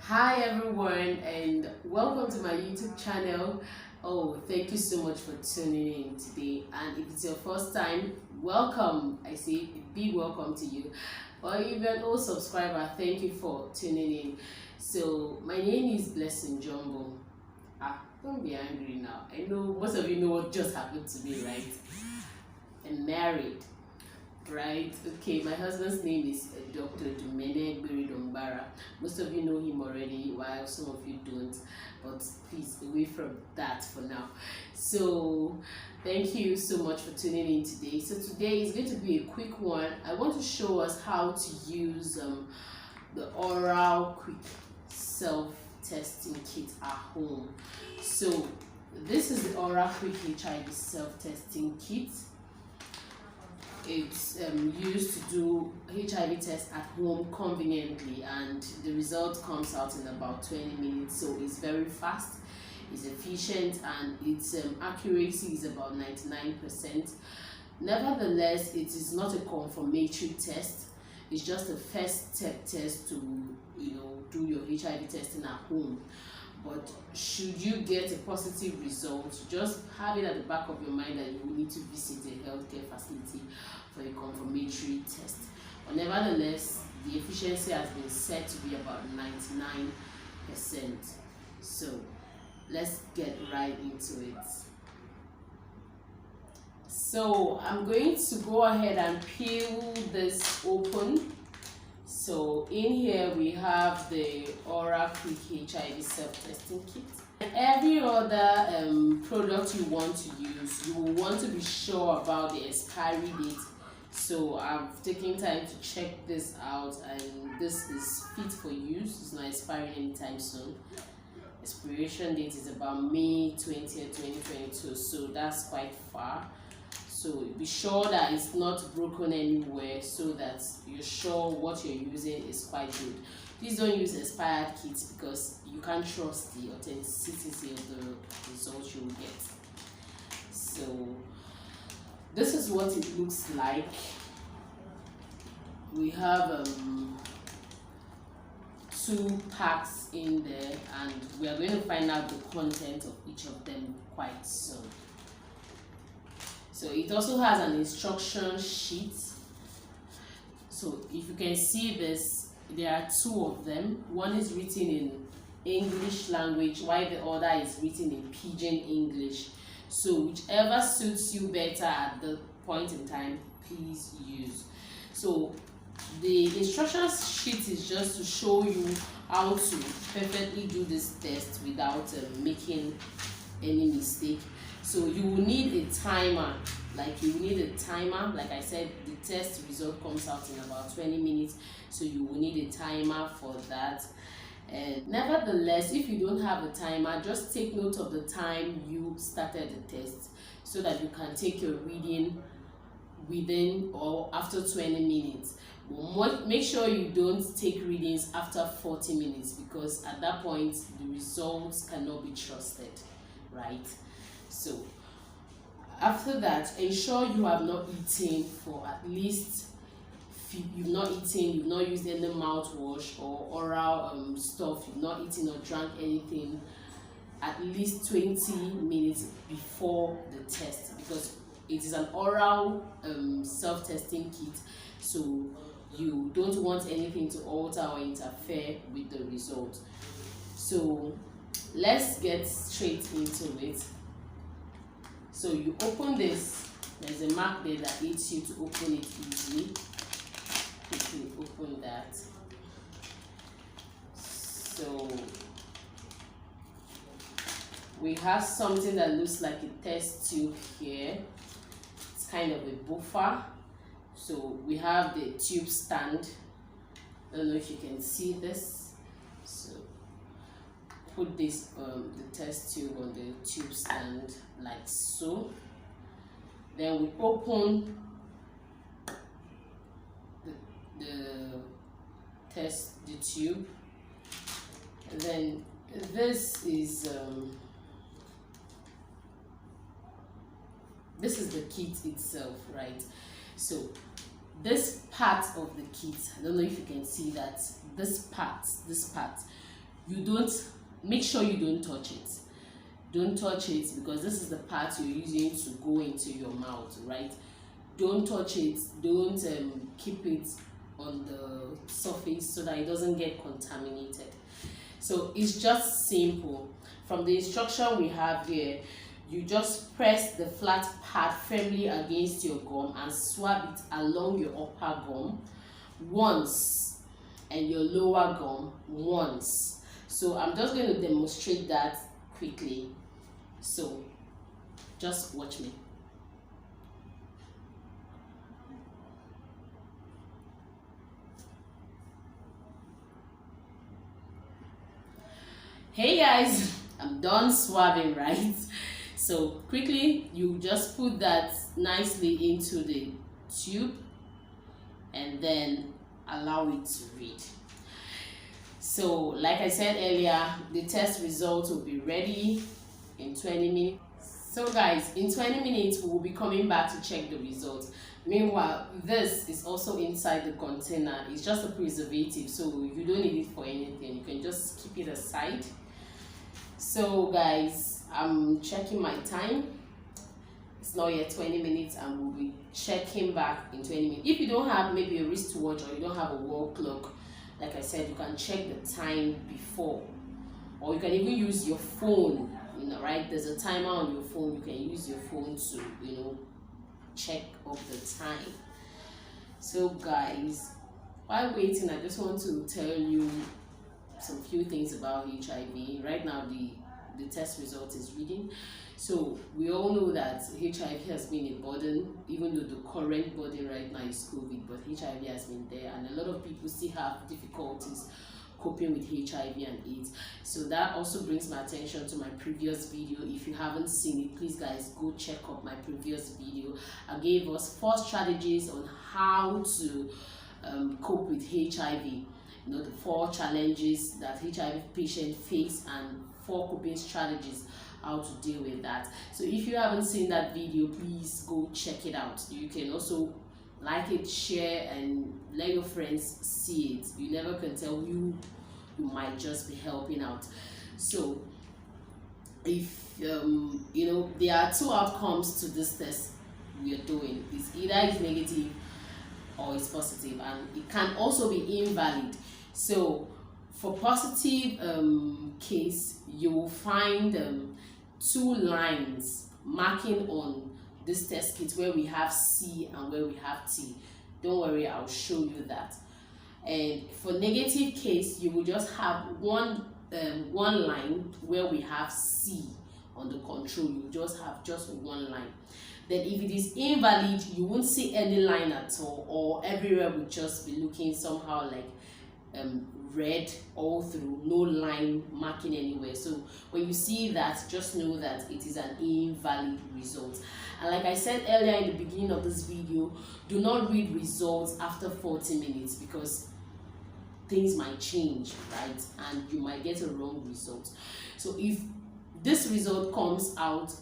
Hi everyone, and welcome to my YouTube channel. Oh, thank you so much for tuning in today. And if it's your first time, welcome. I say a big welcome to you. Or if you're an old subscriber, thank you for tuning in. So my name is Blessing Jumbo. Don't be angry now. I know most of you know what just happened to me, right? I'm married. Right, okay, my husband's name is Dr. Dumene Biridombara. Most of you know him already, while some of you don't, but please away from that for now. So thank you so much for tuning in today. So today is going to be a quick one. I want to show us how to use the oral quick self-testing kit at home. So this is the oral quick HIV self-testing kit. It's used to do HIV test at home conveniently, and the result comes out in about 20 minutes. So it's very fast, it's efficient, and its accuracy is about 99%. Nevertheless, it is not a confirmatory test. It's just a first step test to do your HIV testing at home. But should you get a positive result, just have it at the back of your mind that you will need to visit a healthcare facility for a confirmatory test. But nevertheless, the efficiency has been set to be about 99%. So let's get right into it. So I'm going to go ahead and peel this open. So in here we have the oral quick HIV self-testing kit. Every other product you want to use, you will want to be sure about the expiry date. So I've taken time to check this out, and this is fit for use. It's not expiring anytime soon. Expiration date is about May 20th, 2022, so that's quite far. So be sure that it's not broken anywhere, so that you're sure what you're using is quite good. Please don't use expired kits because you can't trust the authenticity of the results you will get. So this is what it looks like. We have 2 packs in there, and we are going to find out the content of each of them quite soon. So it also has an instruction sheet. So if you can see this, there are 2 of them. One is written in English language, while the other is written in Pidgin English. So whichever suits you better at the point in time, please use. So the instruction sheet is just to show you how to perfectly do this test without making any mistake. So you will need a timer. Like I said, the test result comes out in about 20 minutes, so you will need a timer for that. And nevertheless, if you don't have a timer, just take note of the time you started the test so that you can take your reading within or after 20 minutes. But make sure you don't take readings after 40 minutes, because at that point the results cannot be trusted, right? So after that, ensure you have not eaten for at least, you've not used any mouthwash or oral stuff, you've not eaten or drank anything at least 20 minutes before the test, because it is an oral self-testing kit, so you don't want anything to alter or interfere with the result. So let's get straight into it. So you open this, there's a mark there that aids you to open it easily. Quickly open that. So we have something that looks like a test tube here. It's kind of a buffer. So we have the tube stand. I don't know if you can see this. So put this the test tube on the tube stand like so. Then we open the tube, and then this is the kit itself, right? So this part of the kit, I don't know if you can see that this part you don't, make sure you don't touch it. Don't touch it, because this is the part you're using to go into your mouth, right? Don't touch it. Don't keep it on the surface so that it doesn't get contaminated. So it's just simple. From the instruction we have here, you just press the flat part firmly against your gum and swab it along your upper gum once and your lower gum once. So I'm just going to demonstrate that quickly. So just watch me. Hey guys, I'm done swabbing, right? So quickly, you just put that nicely into the tube and then allow it to read. So like I said earlier, the test results will be ready in 20 minutes. So guys, in 20 minutes we will be coming back to check the results. Meanwhile, this is also inside the container. It's just a preservative, so you don't need it for anything. You can just keep it aside. So guys, I'm checking my time. It's not yet 20 minutes and we'll be checking back in 20 minutes. If you don't have maybe a wristwatch or you don't have a wall clock, like I said, you can check the time before, or you can even use your phone, you know, right? There's a timer on your phone. You can use your phone to, you know, check up the time. So guys, while waiting, I just want to tell you some few things about HIV. Right now the test result is reading. So we all know that HIV has been a burden, even though the current burden right now is COVID, but HIV has been there and a lot of people still have difficulties coping with HIV and AIDS. So that also brings my attention to my previous video. If you haven't seen it, please guys go check out my previous video. I gave us 4 strategies on how to cope with HIV. You know, the 4 challenges that HIV patients face and 4 coping strategies how to deal with that. So if you haven't seen that video, please go check it out. You can also like it, share, and let your friends see it. You never can tell who you might just be helping out. So if you know, there are 2 outcomes to this test we are doing. It's either it's negative or it's positive, and it can also be invalid. So for positive case, you will find 2 lines marking on this test kit where we have C and where we have T. Don't worry, I'll show you that. And for negative case, you will just have one line where we have C on the control. You just have just one line. Then if it is invalid, you won't see any line at all, or everywhere will just be looking somehow like red all through, no line marking anywhere. So when you see that, just know that it is an invalid result. And like I said earlier in the beginning of this video, do not read results after 40 minutes because things might change, right? And you might get a wrong result. So if this result comes out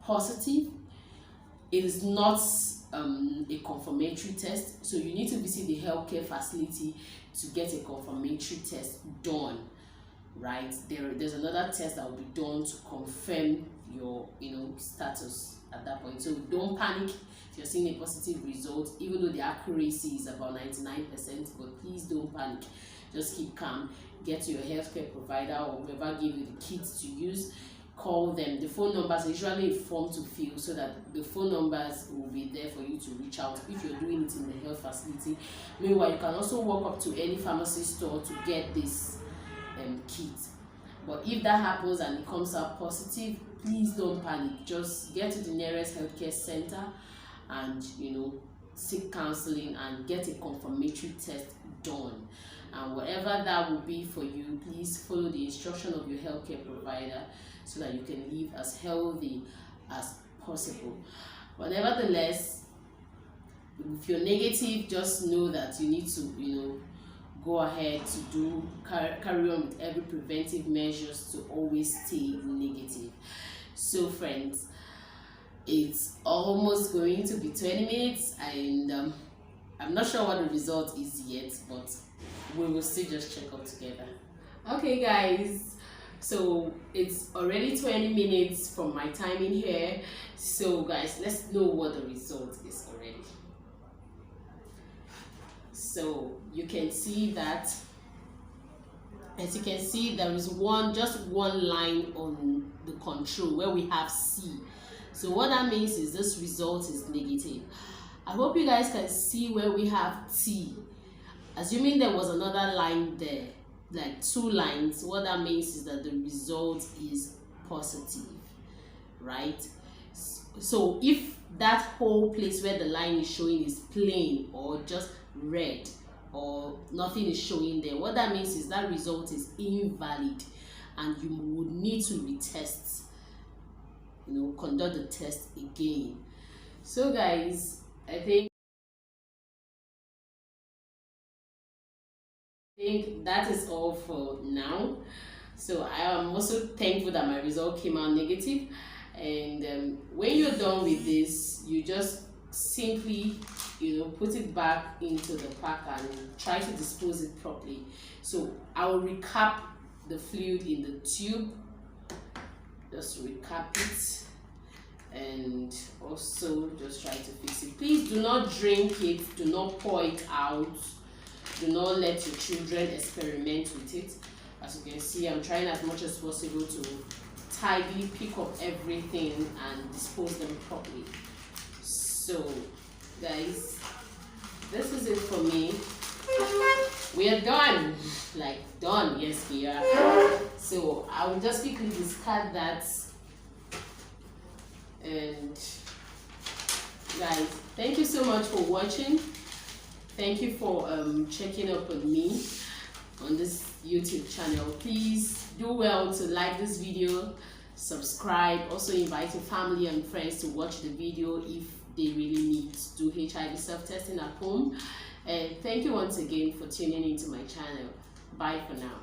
positive, it is not a confirmatory test, so you need to visit the healthcare facility to get a confirmatory test done, right? There's another test that will be done to confirm your, you know, status at that point. So don't panic if you're seeing a positive result, even though the accuracy is about 99%, but please don't panic. Just keep calm, get to your healthcare provider or whoever gave you the kits to use. Call them. The phone numbers are usually a form to fill, so that the phone numbers will be there for you to reach out if you're doing it in the health facility. Meanwhile, you can also walk up to any pharmacy store to get this kit. But if that happens and it comes out positive, please don't panic. Just get to the nearest healthcare center and, you know, seek counseling and get a confirmatory test done. And whatever that will be for you, please follow the instruction of your healthcare provider so that you can live as healthy as possible. But nevertheless, if you're negative, just know that you need to, you know, go ahead to carry on with every preventive measures to always stay negative. So friends, it's almost going to be 20 minutes and I'm not sure what the result is yet, but we will still just check up together. Okay guys, so it's already 20 minutes from my time in here. So guys, let's know what the result is already. So you can see that, as you can see, there is just one line on the control where we have C. So what that means is this result is negative. I hope you guys can see where we have T. Assuming there was another line there, like 2 lines, what that means is that the result is positive, right? So if that whole place where the line is showing is plain or just red or nothing is showing there, what that means is that result is invalid and you would need to retest, conduct the test again. So guys, I think that is all for now. So I am also thankful that my result came out negative. And when you're done with this, you just simply put it back into the pack and try to dispose it properly. So I will recap the fluid in the tube, just recap it, and also just try to fix it. Please do not drink it, do not pour it out, do not let your children experiment with it. As you can see, I'm trying as much as possible to tidily pick up everything and dispose them properly. So guys, this is it for me. We are done, like done. Yes, we are. So I will just quickly discard that. And guys, thank you so much for watching. Thank you for checking up on me on this YouTube channel. Please do well to like this video, subscribe, also invite your family and friends to watch the video if they really need to do HIV self-testing at home. And thank you once again for tuning into my channel. Bye for now.